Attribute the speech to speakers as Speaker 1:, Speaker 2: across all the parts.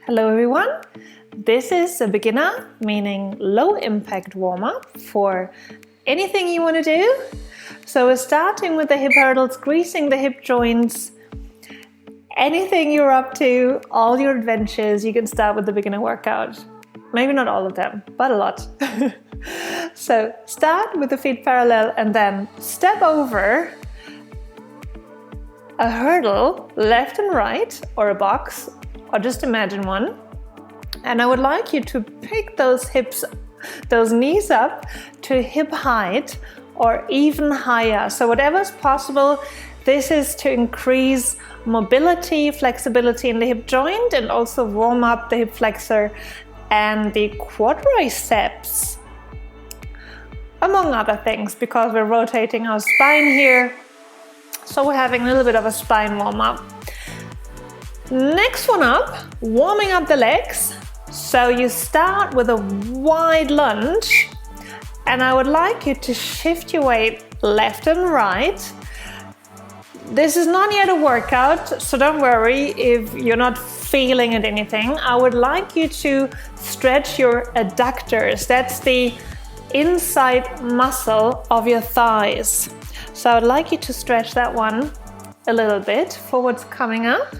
Speaker 1: Hello everyone, this is a beginner, meaning low impact warm-up for anything you want to do. So we're starting with the hip hurdles, greasing the hip joints. Anything you're up to, all your adventures, you can start with the beginner workout. Maybe not all of them, but a lot. So start with the feet parallel and then step over a hurdle, left and right, or a box, or just imagine one. And I would like you to pick those knees up to hip height or even higher. So whatever's possible. This is to increase mobility, flexibility in the hip joint and also warm up the hip flexor and the quadriceps, among other things, because we're rotating our spine here. So we're having a little bit of a spine warm up. Next one up, warming up the legs. So you start with a wide lunge and I would like you to shift your weight left and right. This is not yet a workout, so don't worry if you're not feeling it anything. I would like you to stretch your adductors. That's the inside muscle of your thighs. So I would like you to stretch that one a little bit, forwards coming up.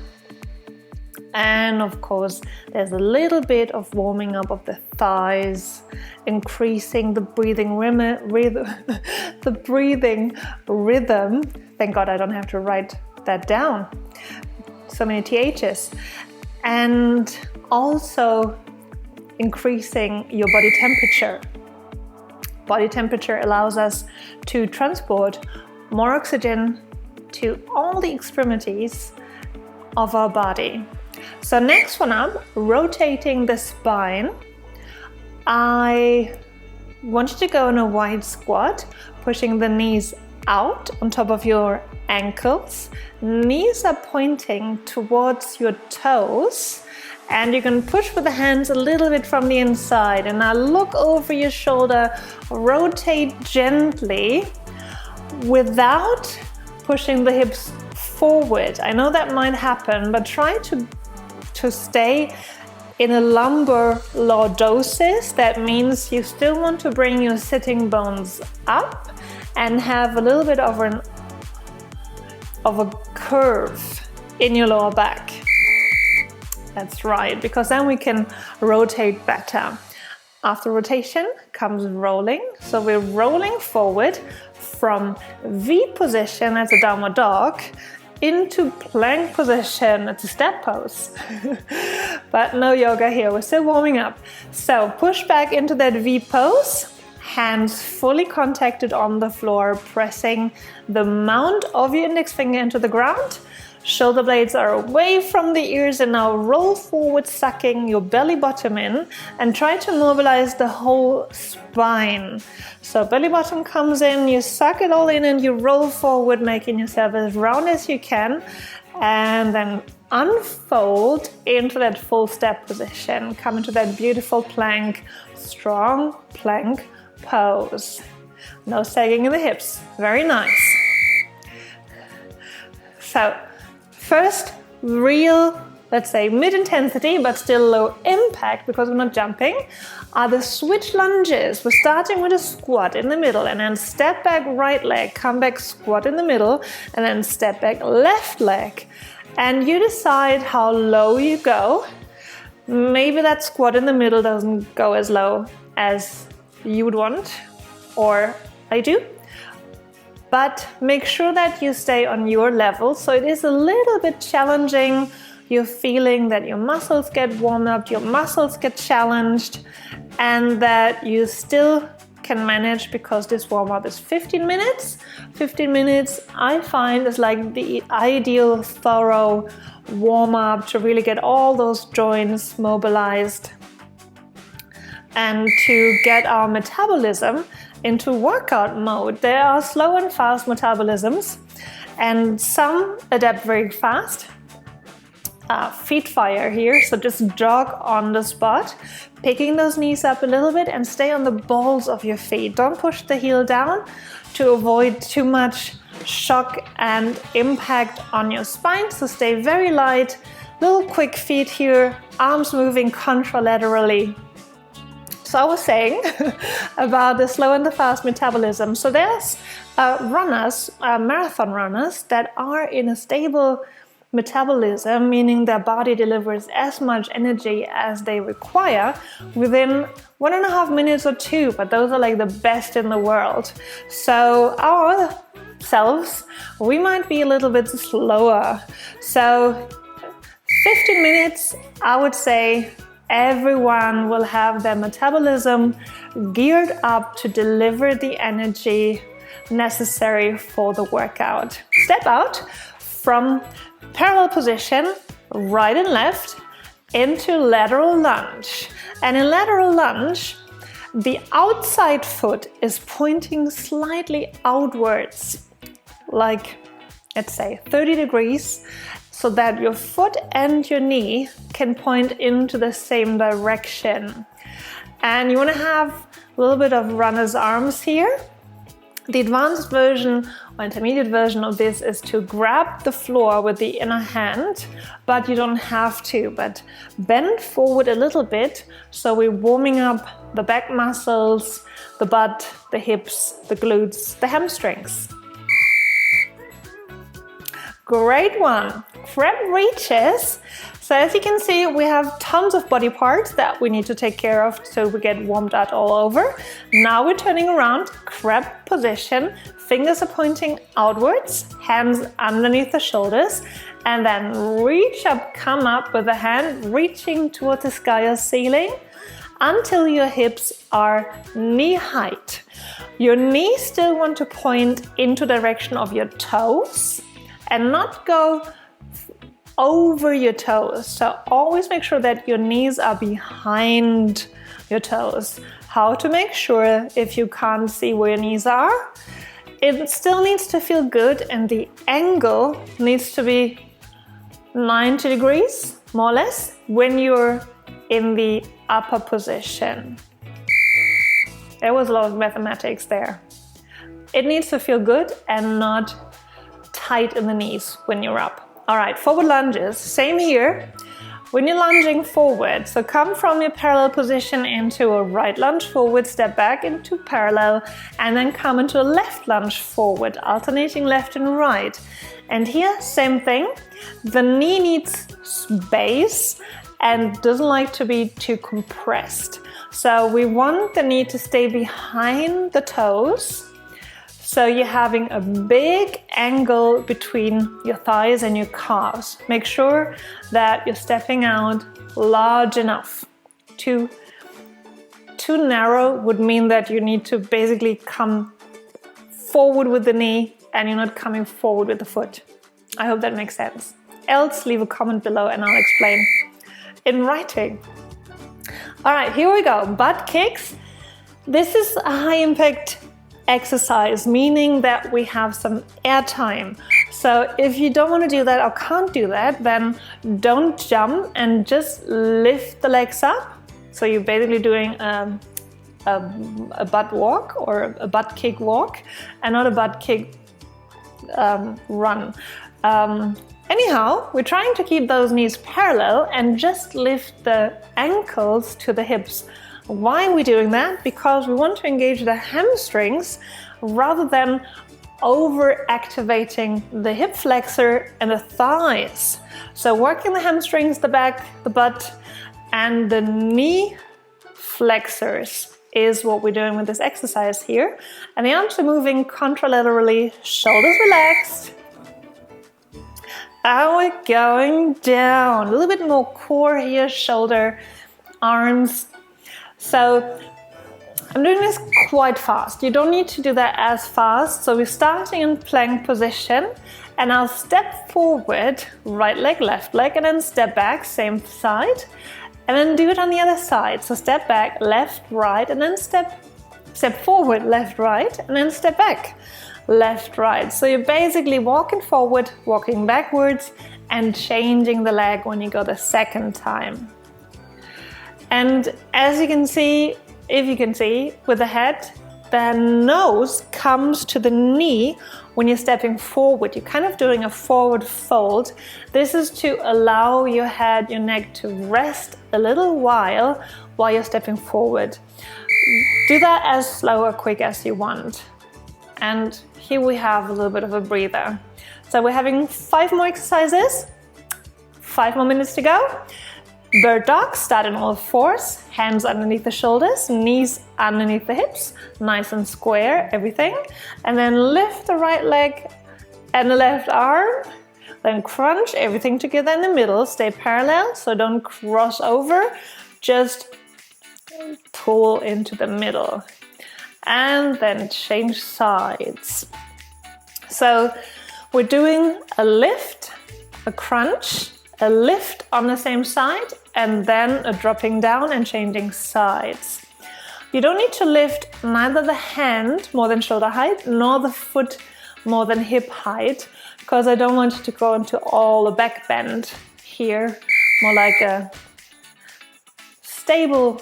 Speaker 1: And of course, there's a little bit of warming up of the thighs, increasing the breathing rhythm. Thank God I don't have to write that down. So many THs. And also increasing your body temperature. Body temperature allows us to transport more oxygen to all the extremities of our body. So next one up, rotating the spine. I want you to go in a wide squat, pushing the knees out on top of your ankles. Knees are pointing towards your toes. And you can push with the hands a little bit from the inside. And now look over your shoulder, rotate gently without pushing the hips forward. I know that might happen, but try to stay in a lumbar lordosis. That means you still want to bring your sitting bones up and have a little bit of a curve in your lower back. That's right, because then we can rotate better. After rotation comes rolling. So we're rolling forward from V position as a downward dog into plank position. It's a step pose. But no yoga here, we're still warming up. So push back into that V pose, hands fully contacted on the floor, pressing the mount of your index finger into the ground. Shoulder blades are away from the ears and now roll forward, sucking your belly bottom in and try to mobilize the whole spine. So belly bottom comes in, you suck it all in and you roll forward, making yourself as round as you can, and then unfold into that full step position. Come into that beautiful plank, strong plank pose. No sagging in the hips. Very nice. So first, real, let's say mid-intensity, but still low impact because we're not jumping, are the switch lunges. We're starting with a squat in the middle and then step back right leg, come back, squat in the middle, and then step back left leg. And you decide how low you go. Maybe that squat in the middle doesn't go as low as you would want, or I do. But make sure that you stay on your level. So it is a little bit challenging. You're feeling that your muscles get warmed up, your muscles get challenged, and that you still can manage because this warm-up is 15 minutes. 15 minutes I find is like the ideal thorough warm-up to really get all those joints mobilized and to get our metabolism into workout mode. There are slow and fast metabolisms, and some adapt very fast. Feet fire here, so just jog on the spot, picking those knees up a little bit and stay on the balls of your feet. Don't push the heel down to avoid too much shock and impact on your spine, so stay very light, Little quick feet here, arms moving contralaterally. So I was saying about the slow and the fast metabolism. So there's runners, marathon runners that are in a stable metabolism, meaning their body delivers as much energy as they require within 1.5 minutes or 2, but those are like the best in the world. So our selves, we might be a little bit slower. So 15 minutes, I would say, everyone will have their metabolism geared up to deliver the energy necessary for the workout. Step out from parallel position, right and left, into lateral lunge. And in lateral lunge, the outside foot is pointing slightly outwards, like, let's say, 30 degrees, so that your foot and your knee can point into the same direction. And you want to have a little bit of runner's arms here. The advanced version or intermediate version of this is to grab the floor with the inner hand, but you don't have to. But bend forward a little bit, so we're warming up the back muscles, the butt, the hips, the glutes, the hamstrings. Great one. Crab reaches. So as you can see, we have tons of body parts that we need to take care of so we get warmed up all over. Now we're turning around, crab position, fingers are pointing outwards, hands underneath the shoulders, and then reach up, come up with the hand reaching towards the sky or ceiling until your hips are knee height. Your knees still want to point into the direction of your toes and not go over your toes. So always make sure that your knees are behind your toes. How to make sure, if you can't see where your knees are, it still needs to feel good and the angle needs to be 90 degrees, more or less, when you're in the upper position. There was a lot of mathematics there. It needs to feel good and not tight in the knees when you're up. All right, forward lunges, same here. When you're lunging forward, so come from your parallel position into a right lunge forward, step back into parallel, and then come into a left lunge forward, alternating left and right. And here, same thing. The knee needs space and doesn't like to be too compressed. So we want the knee to stay behind the toes. So you're having a big angle between your thighs and your calves. Make sure that you're stepping out large enough. Too narrow would mean that you need to basically come forward with the knee and you're not coming forward with the foot. I hope that makes sense. Else, leave a comment below and I'll explain in writing. All right, here we go. Butt kicks. This is a high impact exercise, meaning that we have some air time. So if you don't want to do that or can't do that, then don't jump and just lift the legs up. So you're basically doing a butt walk or a butt kick walk and not a butt kick run. Anyhow, we're trying to keep those knees parallel and just lift the ankles to the hips. Why are we doing that? Because we want to engage the hamstrings rather than over-activating the hip flexor and the thighs. So working the hamstrings, the back, the butt, and the knee flexors is what we're doing with this exercise here. And the arms are moving contralaterally, shoulders relaxed. And we're going down. A little bit more core here, shoulder, arms. So I'm doing this quite fast. You don't need to do that as fast. So we're starting in plank position and I'll step forward, right leg, left leg, and then step back, same side. And then do it on the other side. So step back, left, right, and then step forward, left, right, and then step back, left, right. So you're basically walking forward, walking backwards, and changing the leg when you go the second time. And as you can see, if you can see, with the head the nose comes to the knee when you're stepping forward. You're kind of doing a forward fold. This is to allow your head, your neck to rest a little while you're stepping forward. Do that as slow or quick as you want. And here we have a little bit of a breather. So we're having 5 more exercises, 5 more minutes to go. Bird dog, start in all fours, hands underneath the shoulders, knees underneath the hips, nice and square, everything. And then lift the right leg and the left arm, then crunch everything together in the middle, stay parallel, so don't cross over, just pull into the middle. And then change sides. So we're doing a lift, a crunch, a lift on the same side, and then a dropping down and changing sides. You don't need to lift neither the hand more than shoulder height, nor the foot more than hip height, because I don't want you to go into all the back bend here, more like a stable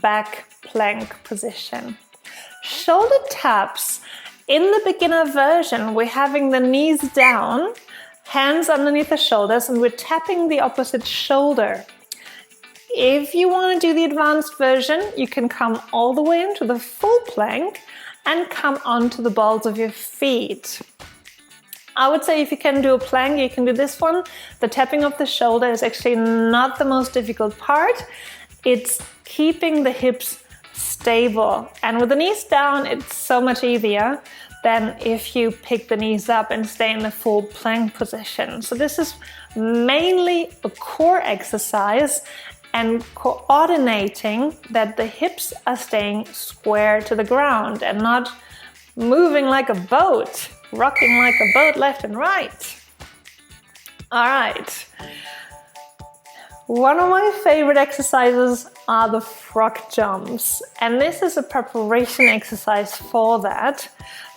Speaker 1: back plank position. Shoulder taps. In the beginner version, we're having the knees down, hands underneath the shoulders, and we're tapping the opposite shoulder. If you want to do the advanced version, you can come all the way into the full plank and come onto the balls of your feet. I would say if you can do a plank, you can do this one. The tapping of the shoulder is actually not the most difficult part. It's keeping the hips stable. And with the knees down, it's so much easier than if you pick the knees up and stay in the full plank position. So this is mainly a core exercise and coordinating that the hips are staying square to the ground and not moving like a boat, rocking like a boat left and right. All right. One of my favorite exercises are the frog jumps, and this is a preparation exercise for that.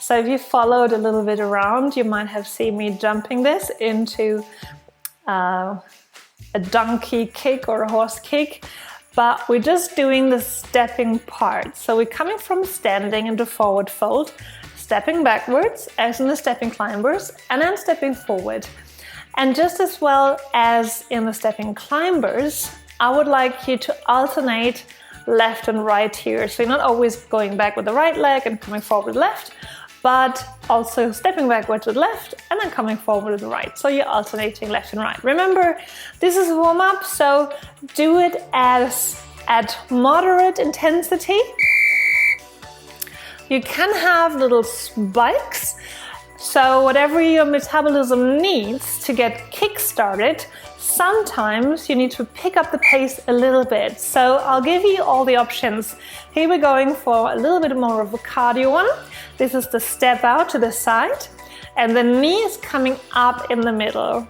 Speaker 1: So if you followed a little bit around, you might have seen me jumping this into a donkey kick or a horse kick, but we're just doing the stepping part. So we're coming from standing into forward fold, stepping backwards as in the stepping climbers, and then stepping forward. And just as well as in the stepping climbers, I would like you to alternate left and right here. So you're not always going back with the right leg and coming forward with left, but also stepping backwards with left and then coming forward with the right. So you're alternating left and right. Remember, this is a warm-up, so do it at moderate intensity. You can have little spikes. So whatever your metabolism needs to get kick-started, sometimes you need to pick up the pace a little bit. So I'll give you all the options. Here we're going for a little bit more of a cardio one. This is the step out to the side, and the knee is coming up in the middle.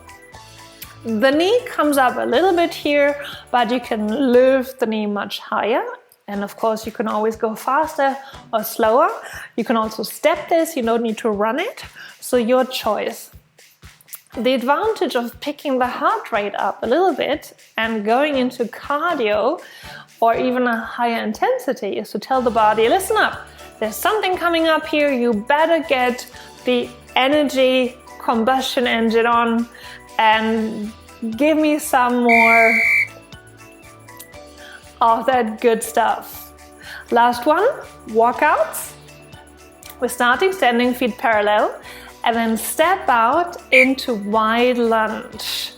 Speaker 1: The knee comes up a little bit here, but you can lift the knee much higher. And of course, you can always go faster or slower. You can also step this, you don't need to run it. So your choice. The advantage of picking the heart rate up a little bit and going into cardio or even a higher intensity is to tell the body, listen up, there's something coming up here, you better get the energy combustion engine on and give me some more of that good stuff. Last one, walkouts. We're starting standing, feet parallel, and then step out into wide lunge,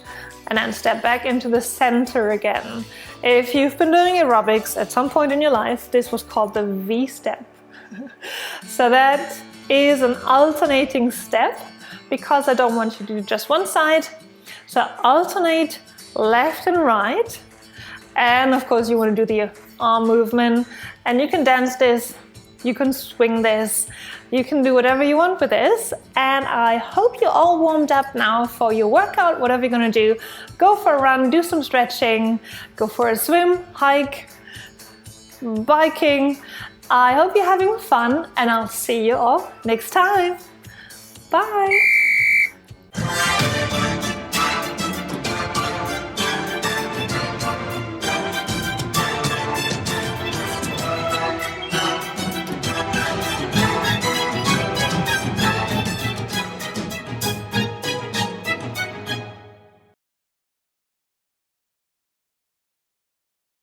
Speaker 1: and then step back into the center again. If you've been doing aerobics at some point in your life, this was called the V step. So that is an alternating step because I don't want you to do just one side. So alternate left and right. And of course you want to do the arm movement, and you can dance this, you can swing this, you can do whatever you want with this. And I hope you're all warmed up now for your workout, whatever you're going to do. Go for a run, do some stretching, go for a swim, hike, biking. I hope you're having fun, and I'll see you all next time.